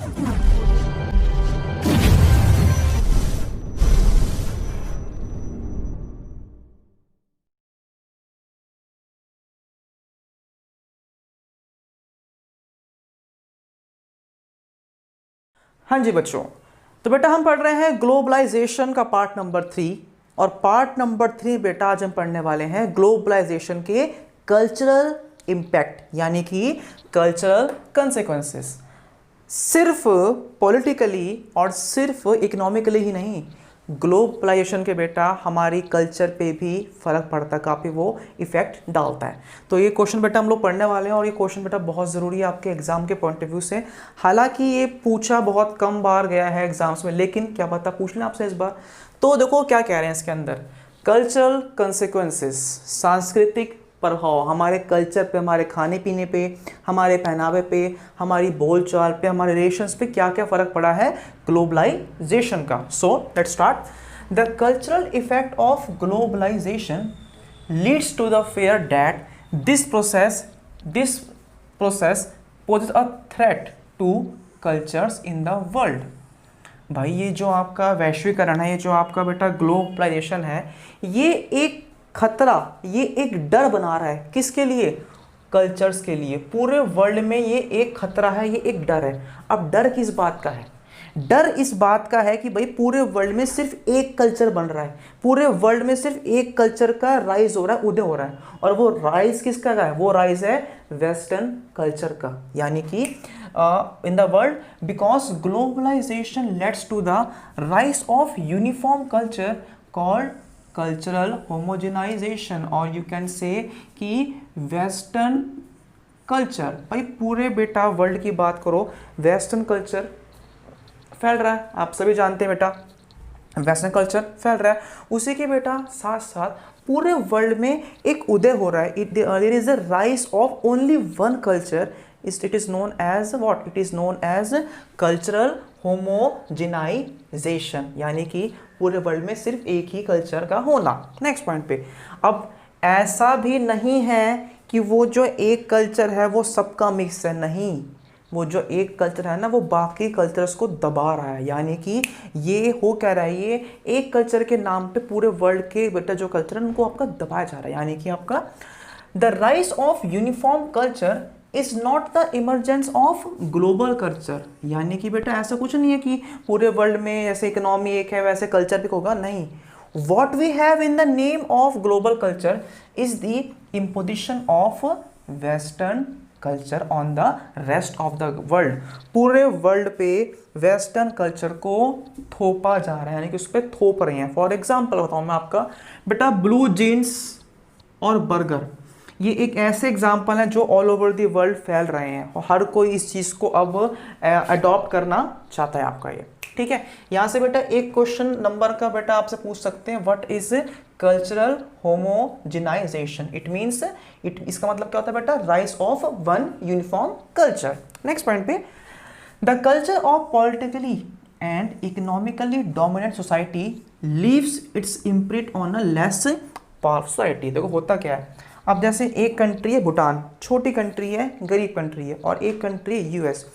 हाँ जी बच्चों, तो बेटा हम पढ़ रहे हैं ग्लोबलाइजेशन का पार्ट नंबर 3। और पार्ट नंबर 3 बेटा आज हम पढ़ने वाले हैं ग्लोबलाइजेशन के कल्चरल इम्पैक्ट, यानी कि कल्चरल कंसेक्वेंसेस। सिर्फ पॉलिटिकली और सिर्फ इकोनॉमिकली ही नहीं, ग्लोबलाइजेशन के बेटा हमारी कल्चर पे भी फर्क पड़ता है, काफ़ी वो इफेक्ट डालता है। तो ये क्वेश्चन बेटा हम लोग पढ़ने वाले हैं और ये क्वेश्चन बेटा बहुत ज़रूरी है आपके एग्जाम के पॉइंट ऑफ व्यू से। हालांकि ये पूछा बहुत कम बार गया है एग्जाम्स में, लेकिन क्या पता पूछ लें आपसे इस बार। तो देखो क्या कह रहे हैं इसके अंदर, कल्चरल कंसिक्वेंसेस, सांस्कृतिक प्रभाव हमारे कल्चर पे, हमारे खाने पीने पे, हमारे पहनावे पे, हमारी बोलचाल पे, हमारे रिलेशंस पे क्या क्या फ़र्क पड़ा है ग्लोबलाइजेशन का। So let's start. The cultural effect of globalization leads to the fear that this process poses a threat to cultures in the world. भाई ये जो आपका वैश्वीकरण है, ये जो आपका बेटा ग्लोबलाइजेशन है, ये एक खतरा, ये एक डर बना रहा है। किसके लिए? कल्चर्स के लिए। पूरे वर्ल्ड में ये एक खतरा है, ये एक डर है। अब डर किस बात का है? डर इस बात का है कि भाई पूरे वर्ल्ड में सिर्फ एक कल्चर बन रहा है, पूरे वर्ल्ड में सिर्फ एक कल्चर का राइज हो रहा है, उदय हो रहा है। और वो राइज किसका है? वो राइज है वेस्टर्न कल्चर का, यानी कि in the world because globalization leads to the rise of uniform culture called cultural homogenization, और यू कैन से कि वेस्टर्न कल्चर। भाई पूरे बेटा वर्ल्ड की बात करो, वेस्टर्न कल्चर फैल रहा है, आप सभी जानते हैं बेटा वेस्टर्न कल्चर फैल रहा है। उसी के बेटा साथ साथ पूरे वर्ल्ड में एक उदय हो रहा है। There is a rise of only one culture, it is known as what? It is known as cultural homogenisation, यानी कि पूरे वर्ल्ड में सिर्फ एक ही कल्चर का होना। नेक्स्ट पॉइंट पे, अब ऐसा भी नहीं है कि वो जो एक कल्चर है वो सबका मिक्स है, नहीं। वो जो एक कल्चर है ना, वो बाकी कल्चर्स को दबा रहा है, यानी कि ये हो क्या रहा है, ये एक कल्चर के नाम पे पूरे वर्ल्ड के बेटा जो कल्चर है उनको आपका दबाया जा रहा है। यानी कि आपका the rise of uniform culture is not the emergence of global culture, यानी कि बेटा ऐसा कुछ नहीं है कि पूरे वर्ल्ड में जैसे इकोनॉमी एक है वैसे कल्चर भी होगा, नहीं। What we have in the name of global culture is the imposition of western culture on the rest of the world. पूरे वर्ल्ड पे वेस्टर्न कल्चर को थोपा जा रहा है, यानी कि उस पर थोप रहे हैं। फॉर एग्जाम्पल बताऊं मैं आपका बेटा, ब्लू जीन्स और बर्गर, ये एक ऐसे एग्जाम्पल हैं जो ऑल ओवर द वर्ल्ड फैल रहे हैं और हर कोई इस चीज़ को अब अडॉप्ट करना चाहता है आपका ये, ठीक है। यहाँ से बेटा एक क्वेश्चन नंबर का बेटा आपसे पूछ सकते हैं, what is cultural homogenisation? It means इसका मतलब क्या होता है बेटा? Rise of one uniform culture. Next point पे, the culture of politically and economically dominant society leaves its imprint on a less powerful society. देखो होता क्या है, अब जैसे एक कंट्री है भूटान, छोटी कंट्री है, गरीब कंट्री है, और एक कंट्री है यूएस,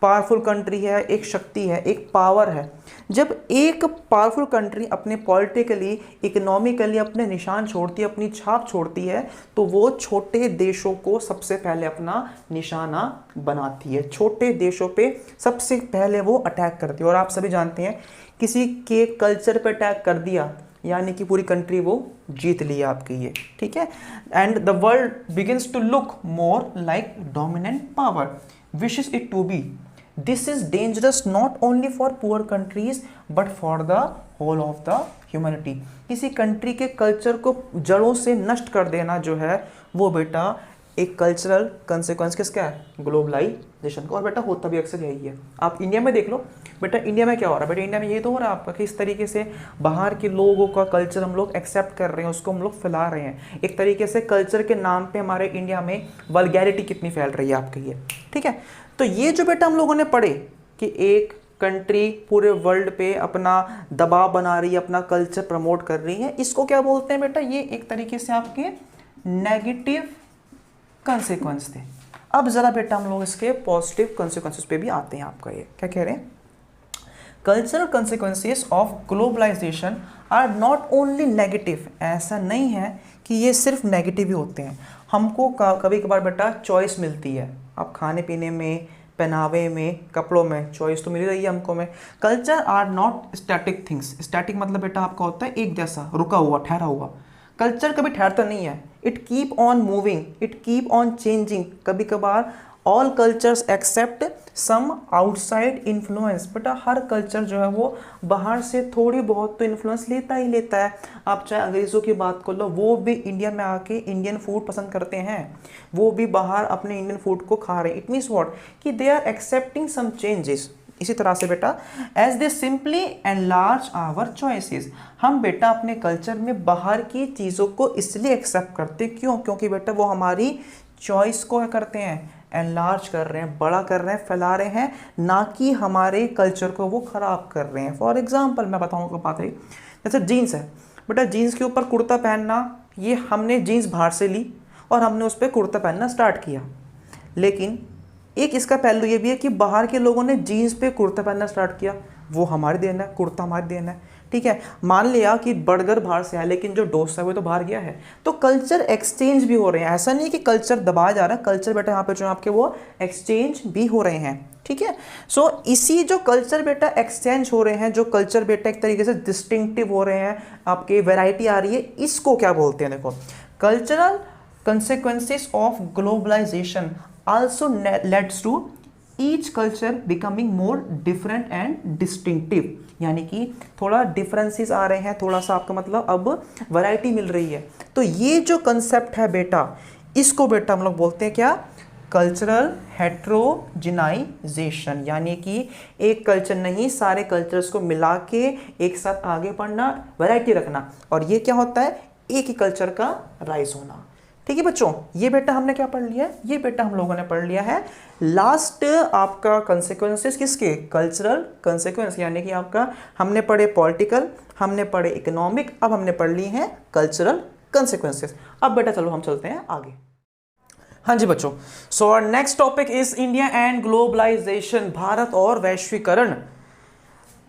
पावरफुल कंट्री है, एक शक्ति है, एक पावर है। जब एक पावरफुल कंट्री अपने पॉलिटिकली इकोनॉमिकली अपने निशान छोड़ती है, अपनी छाप छोड़ती है, तो वो छोटे देशों को सबसे पहले अपना निशाना बनाती है, छोटे देशों पे सबसे पहले वो अटैक करती है। और आप सभी जानते हैं किसी के कल्चर पे अटैक कर दिया यानी कि पूरी कंट्री वो जीत ली आपकी ये, ठीक है। And the world begins to look more like dominant power wishes it to be. This is dangerous not only for poor countries but for the whole of the humanity. किसी कंट्री के culture को जड़ों से नष्ट कर देना जो है वो बेटा एक कल्चरल कंसिक्वेंस किसका है? ग्लोबलाइजेशन का। और बेटा होता भी अक्सर यही है। आप इंडिया में देख लो बेटा, इंडिया में क्या हो रहा है बेटा? इंडिया में यही तो हो रहा है आपका कि इस तरीके से बाहर के लोगों का कल्चर हम लोग एक्सेप्ट कर रहे हैं, उसको हम लोग फैला रहे हैं। एक तरीके से कल्चर के नाम पे हमारे इंडिया में वल्गैरिटी कितनी फैल रही है आपके लिए, ठीक है। तो ये जो बेटा हम लोगों ने पढ़े कि एक कंट्री पूरे वर्ल्ड पे अपना दबाव बना रही है, अपना कल्चर प्रमोट कर रही है, इसको क्या बोलते हैं बेटा? ये एक तरीके से आपके नेगेटिव कंसिक्वेंस थे। अब ज़रा बेटा हम लोग इसके पॉजिटिव कॉन्सिक्वेंसेस पे भी आते हैं। आपका ये क्या कह रहे हैं, cultural consequences of globalisation are not only negative. ऐसा नहीं है कि ये सिर्फ नेगेटिव ही होते हैं। हमको कभी कभार बेटा चॉइस मिलती है, आप खाने पीने में, पहनावे में, कपड़ों में चॉइस तो मिल रही है हमको में। Culture are not static things. Static मतलब बेटा आपका होता है एक जैसा, रुका हुआ, ठहरा हुआ। कल्चर कभी ठहरता नहीं है, it keep on moving, it keep on changing. कभी कभार all cultures accept some outside influence. बेटा हर कल्चर जो है वो बाहर से थोड़ी बहुत तो इन्फ्लुएंस लेता ही लेता है। आप चाहे अंग्रेज़ों की बात कर लो, वो भी इंडिया में आके इंडियन फूड पसंद करते हैं, वो भी बाहर अपने इंडियन फूड को खा रहे हैं। इट मीन्स व्हाट, कि they are accepting some changes. इसी तरह से बेटा as they simply enlarge our choices, हम बेटा अपने कल्चर में बाहर की चीज़ों को इसलिए एक्सेप्ट करते, क्यों, क्योंकि बेटा वो हमारी चॉइस को करते हैं, एनलार्ज कर रहे हैं, बड़ा कर रहे हैं, फैला रहे हैं, ना कि हमारे कल्चर को वो ख़राब कर रहे हैं। फॉर एग्जांपल मैं बताऊँगा बात है, जैसे जीन्स है बेटा, जीन्स के ऊपर कुर्ता पहनना, ये हमने जीन्स बाहर से ली और हमने उस पर कुर्ता पहनना स्टार्ट किया। लेकिन एक इसका पहलू ये भी है कि बाहर के लोगों ने जीन्स पे कुर्ता पहनना स्टार्ट किया, वो हमारी देन है, कुर्ता हमारी देन है। ठीक है, मान लिया कि बर्गर बाहर से है लेकिन जो डोसा है वो तो बाहर गया है। तो कल्चर एक्सचेंज भी हो रहे हैं, ऐसा नहीं कि कल्चर दबाया जा रहा है, कल्चर बेटा यहाँ पे जो आपके वो एक्सचेंज भी हो रहे हैं। ठीक है, सो इसी जो कल्चर बेटा एक्सचेंज हो रहे हैं, जो कल्चर बेटा एक तरीके से डिस्टिंक्टिव हो रहे हैं, आपकी वैरायटी आ रही है, इसको क्या बोलते हैं, देखो cultural consequences of globalization also leads to each culture becoming more different and distinctive। यानी कि थोड़ा डिफरेंसेस आ रहे हैं, थोड़ा सा आपका मतलब अब वैरायटी मिल रही है। तो ये जो कंसेप्ट है बेटा, इसको बेटा हम लोग बोलते हैं क्या, कल्चरल हेट्रोजिनाइजेशन। यानी कि एक कल्चर नहीं, सारे कल्चर्स को मिला के एक साथ आगे बढ़ना, वैरायटी रखना, और ये क्या होता है, एक ही कल्चर का राइज होना। ठीक है बच्चों, ये बेटा हमने क्या पढ़ लिया है, ये बेटा हम लोगों ने पढ़ लिया है लास्ट आपका कंसेक्वेंसेस किसके, कल्चरल कंसेक्वेंस। यानी कि आपका हमने पढ़े पॉलिटिकल, हमने पढ़े इकोनॉमिक, अब हमने पढ़ ली है कल्चरल कंसेक्वेंसेस। अब बेटा चलो हम चलते हैं आगे। हाँ जी बच्चों, so our next topic is India and globalisation, Bharat और वैश्वीकरण।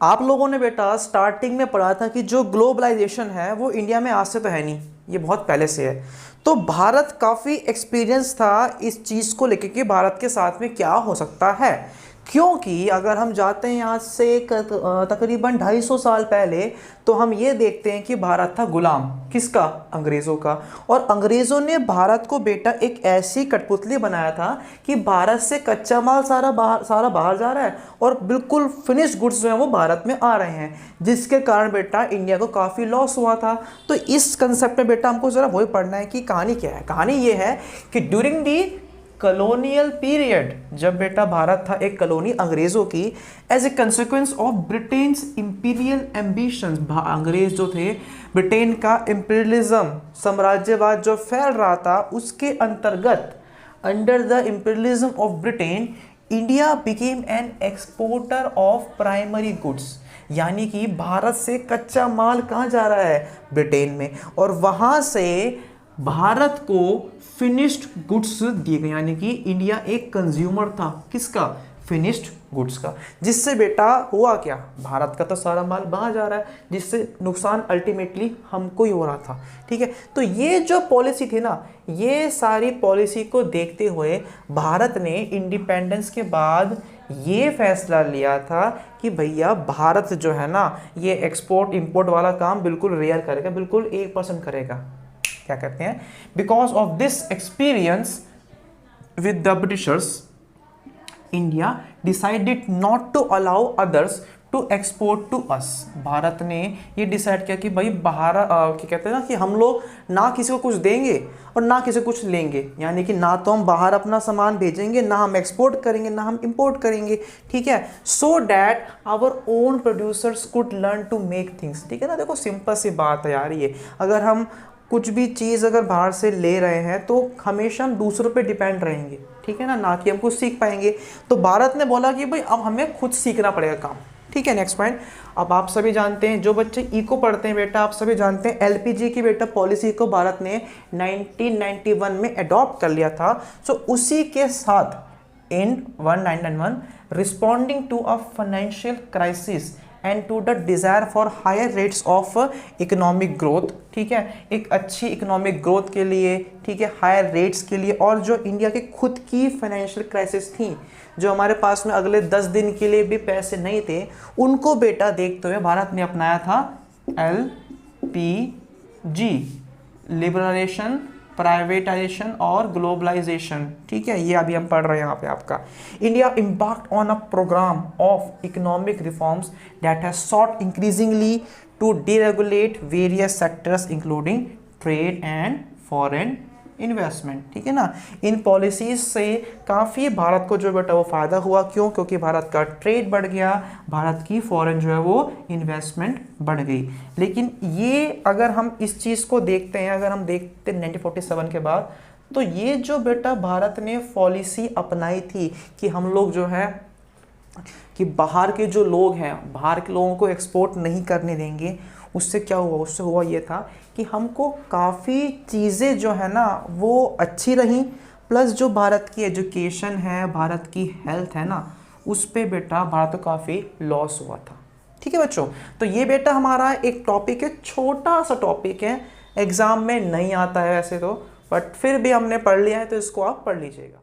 आप लोगों ने बेटा स्टार्टिंग में पढ़ा था कि जो ग्लोबलाइजेशन है वो इंडिया में आज से तो है नहीं, ये बहुत पहले से है। तो भारत काफ़ी एक्सपीरियंस था इस चीज़ को लेकर कि भारत के साथ में क्या हो सकता है, क्योंकि अगर हम जाते हैं आज से तकरीबन 250 साल पहले, तो हम ये देखते हैं कि भारत था गुलाम, किसका, अंग्रेज़ों का। और अंग्रेज़ों ने भारत को बेटा एक ऐसी कठपुतली बनाया था कि भारत से कच्चा माल सारा बाहर जा रहा है और बिल्कुल फिनिश्ड गुड्स जो हैं वो भारत में आ रहे हैं, जिसके कारण बेटा इंडिया को काफ़ी लॉस हुआ था। तो इस कंसेप्ट में बेटा हमको ज़रा वही पढ़ना है कि कहानी क्या है। कहानी ये है कि ड्यूरिंग दी कॉलोनियल पीरियड, जब बेटा भारत था एक कॉलोनी अंग्रेजों की, as a consequence of Britain's imperial ambitions, अंग्रेज जो थे, ब्रिटेन का इंपीरियलिज्म, साम्राज्यवाद जो फैल रहा था, उसके अंतर्गत under the imperialism of Britain, India became an exporter of primary goods. यानी कि भारत से कच्चा माल कहाँ जा रहा है, ब्रिटेन में, और वहाँ से भारत को फिनिश्ड गुड्स दिए गए। यानी कि इंडिया एक कंज्यूमर था, किसका, फिनिश्ड गुड्स का। जिससे बेटा हुआ क्या, भारत का तो सारा माल बाहर जा रहा है, जिससे नुकसान अल्टीमेटली हमको ही हो रहा था। ठीक है, तो ये जो पॉलिसी थी ना, ये सारी पॉलिसी को देखते हुए भारत ने इंडिपेंडेंस के बाद ये फैसला लिया था कि भैया भारत जो है ना, ये एक्सपोर्ट इंपोर्ट वाला काम बिल्कुल रेयर करेगा, बिल्कुल 1% करेगा। क्या कहते हैं, because of this experience with the Britishers, India decided not to allow others to export to us. भारत ने ये डिसाइड किया कि भाई बाहर क्या कहते हैं ना, कि हम लोग ना किसी को कुछ देंगे और ना किसी को कुछ लेंगे। यानी कि ना तो हम बाहर अपना सामान भेजेंगे, ना हम एक्सपोर्ट करेंगे, ना हम इंपोर्ट करेंगे। ठीक है, so that our own producers could learn to make things. ठीक है ना, देखो सिंपल सी बात है यार ये, अगर हम कुछ भी चीज़ अगर बाहर से ले रहे हैं तो हमेशा हम दूसरों पे डिपेंड रहेंगे। ठीक है ना कि हम कुछ सीख पाएंगे। तो भारत ने बोला कि भाई अब हमें खुद सीखना पड़ेगा काम। ठीक है। नेक्स्ट पॉइंट, अब आप सभी जानते हैं, जो बच्चे इको पढ़ते हैं बेटा, आप सभी जानते हैं एलपीजी की बेटा पॉलिसी को भारत ने 1991 में अडॉप्ट कर लिया था। सो उसी के साथ in 1991 responding to a financial crisis and to the desire for higher rates of economic growth, ठीक है, एक अच्छी इकोनॉमिक ग्रोथ के लिए, ठीक है, हायर रेट्स के लिए, और जो इंडिया की खुद की फाइनेंशियल क्राइसिस थी, जो हमारे पास में अगले 10 दिन के लिए भी पैसे नहीं थे, उनको बेटा देखते हुए भारत ने अपनाया था LPG, लिबरलाइजेशन, प्राइवेटाइजेशन और ग्लोबलाइजेशन, ठीक है, ये अभी हम पढ़ रहे हैं यहाँ पे आपका। India embarked on a program of economic reforms that has sought increasingly to deregulate various sectors including trade and foreign investment, ठीक है ना। इन पॉलिसीज से काफ़ी भारत को जो बेटा वो फ़ायदा हुआ, क्यों? क्योंकि भारत का ट्रेड बढ़ गया, भारत की फॉरेन जो है वो इन्वेस्टमेंट बढ़ गई। लेकिन ये अगर हम इस चीज़ को देखते हैं, अगर हम देखते हैं 1947 के बाद, तो ये जो बेटा भारत ने पॉलिसी अपनाई थी कि हम लोग जो है कि बाहर के जो लोग हैं, बाहर के लोगों को एक्सपोर्ट नहीं करने देंगे, उससे क्या हुआ? उससे हुआ ये था कि हमको काफ़ी चीज़ें जो है ना वो अच्छी रहीं, प्लस जो भारत की एजुकेशन है, भारत की हेल्थ है ना, उस पे बेटा भारत को काफ़ी लॉस हुआ था। ठीक है बच्चों, तो ये बेटा हमारा एक टॉपिक है, छोटा सा टॉपिक है, एग्ज़ाम में नहीं आता है वैसे तो, बट फिर भी हमने पढ़ लिया है तो इसको आप पढ़ लीजिएगा।